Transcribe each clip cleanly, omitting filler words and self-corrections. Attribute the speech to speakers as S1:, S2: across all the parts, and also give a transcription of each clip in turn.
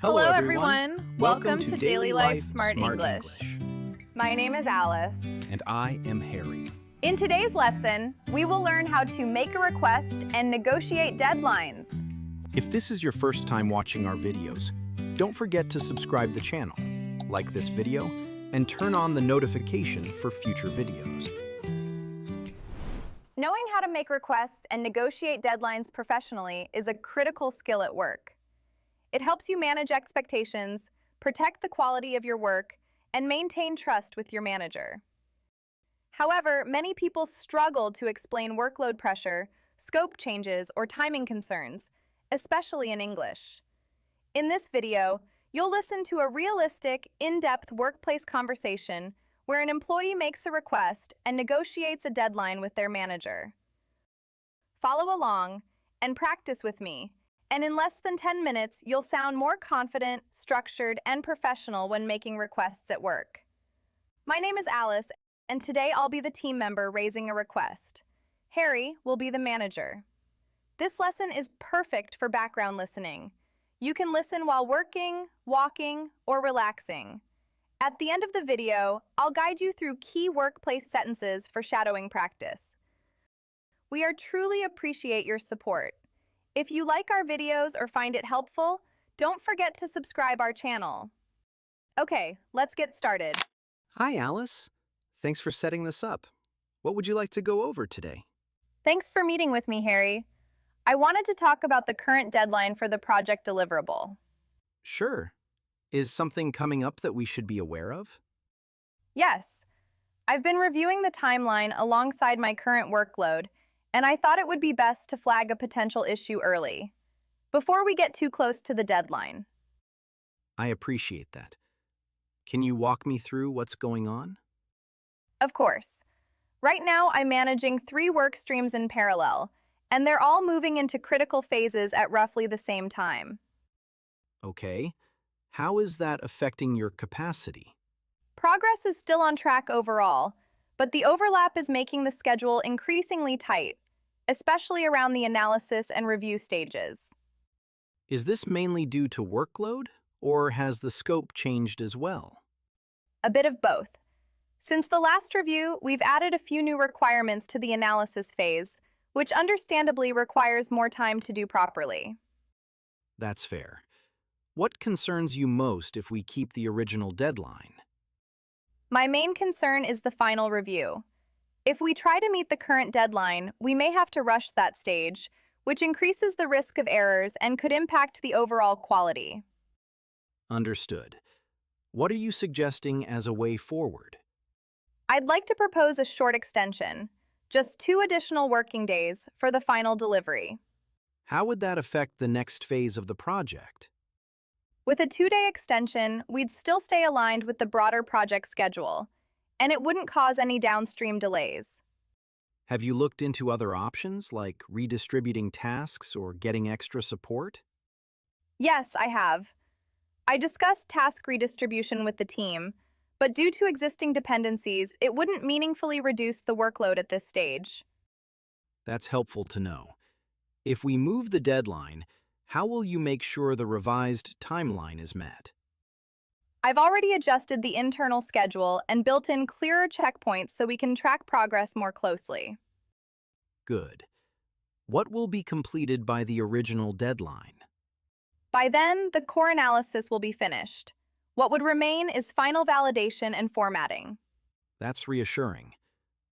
S1: Hello, everyone.
S2: Welcome to Daily Life Smart English.
S1: My name is Alice.
S2: And I am Harry.
S1: In today's lesson, we will learn how to make a request and negotiate deadlines.
S2: If this is your first time watching our videos, don't forget to subscribe the channel, like this video, and turn on the notification for future videos.
S1: Knowing how to make requests and negotiate deadlines professionally is a critical skill at work. It helps you manage expectations, protect the quality of your work, and maintain trust with your manager. However, many people struggle to explain workload pressure, scope changes, or timing concerns, especially in English. In this video, you'll listen to a realistic, in-depth workplace conversation where an employee makes a request and negotiates a deadline with their manager. Follow along and practice with me, and in less than 10 minutes, you'll sound more confident, structured, and professional when making requests at work. My name is Alice, and today I'll be the team member raising a request. Harry will be the manager. This lesson is perfect for background listening. You can listen while working, walking, or relaxing. At the end of the video, I'll guide you through key workplace sentences for shadowing practice. We truly appreciate your support. If you like our videos or find it helpful, don't forget to subscribe our channel. Okay, let's get started.
S2: Hi, Alice. Thanks for setting this up. What would you like to go over today?
S1: Thanks for meeting with me, Harry. I wanted to talk about the current deadline for the project deliverable.
S2: Sure. Is something coming up that we should be aware of?
S1: Yes. I've been reviewing the timeline alongside my current workload, and I thought it would be best to flag a potential issue early, before we get too close to the deadline.
S2: I appreciate that. Can you walk me through what's going on?
S1: Of course. Right now, I'm managing 3 work streams in parallel, and they're all moving into critical phases at roughly the same time.
S2: Okay. How is that affecting your capacity?
S1: Progress is still on track overall, but the overlap is making the schedule increasingly tight, especially around the analysis and review stages.
S2: Is this mainly due to workload, or has the scope changed as well?
S1: A bit of both. Since the last review, we've added a few new requirements to the analysis phase, which understandably requires more time to do properly.
S2: That's fair. What concerns you most if we keep the original deadline?
S1: My main concern is the final review. If we try to meet the current deadline, we may have to rush that stage, which increases the risk of errors and could impact the overall quality.
S2: Understood. What are you suggesting as a way forward?
S1: I'd like to propose a short extension, just 2 additional working days for the final delivery.
S2: How would that affect the next phase of the project?
S1: With a 2-day extension, we'd still stay aligned with the broader project schedule, and it wouldn't cause any downstream delays.
S2: Have you looked into other options, like redistributing tasks or getting extra support?
S1: Yes, I have. I discussed task redistribution with the team, but due to existing dependencies, it wouldn't meaningfully reduce the workload at this stage.
S2: That's helpful to know. If we move the deadline, how will you make sure the revised timeline is met?
S1: I've already adjusted the internal schedule and built in clearer checkpoints so we can track progress more closely.
S2: Good. What will be completed by the original deadline?
S1: By then, the core analysis will be finished. What would remain is final validation and formatting.
S2: That's reassuring.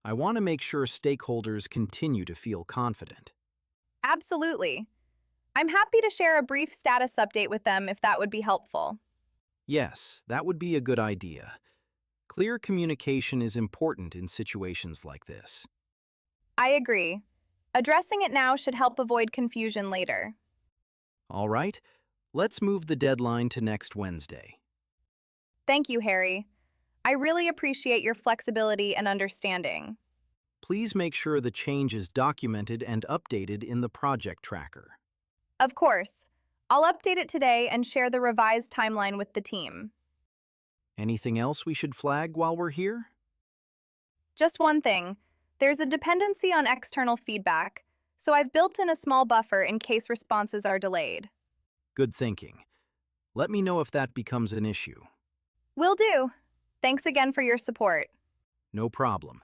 S2: I want to make sure stakeholders continue to feel confident.
S1: Absolutely. I'm happy to share a brief status update with them if that would be helpful.
S2: Yes, that would be a good idea. Clear communication is important in situations like this.
S1: I agree. Addressing it now should help avoid confusion later.
S2: All right, let's move the deadline to next Wednesday.
S1: Thank you, Harry. I really appreciate your flexibility and understanding.
S2: Please make sure the change is documented and updated in the project tracker.
S1: Of course. I'll update it today and share the revised timeline with the team.
S2: Anything else we should flag while we're here?
S1: Just one thing. There's a dependency on external feedback, so I've built in a small buffer in case responses are delayed.
S2: Good thinking. Let me know if that becomes an issue.
S1: Will do. Thanks again for your support.
S2: No problem.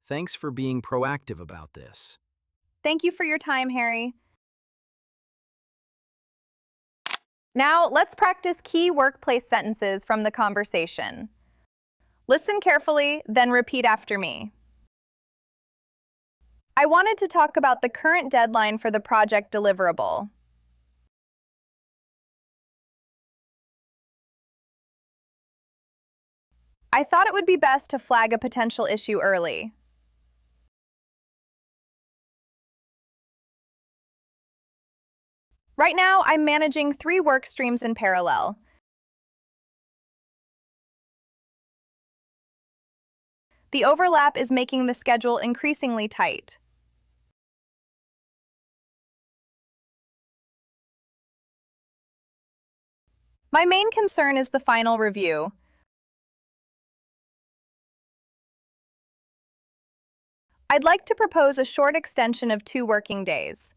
S2: Thanks for being proactive about this.
S1: Thank you for your time, Harry. Now, let's practice key workplace sentences from the conversation. Listen carefully, then repeat after me. I wanted to talk about the current deadline for the project deliverable. I thought it would be best to flag a potential issue early. Right now, I'm managing 3 work streams in parallel. The overlap is making the schedule increasingly tight. My main concern is the final review. I'd like to propose a short extension of 2 working days.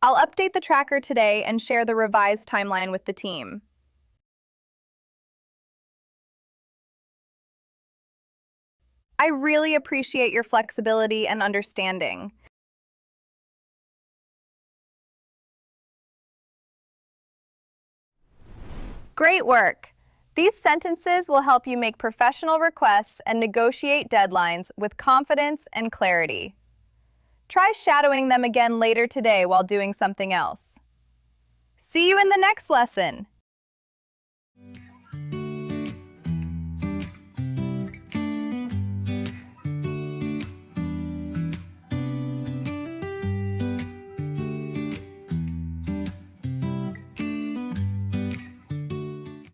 S1: I'll update the tracker today and share the revised timeline with the team. I really appreciate your flexibility and understanding. Great work! These sentences will help you make professional requests and negotiate deadlines with confidence and clarity. Try shadowing them again later today while doing something else. See you in the next lesson!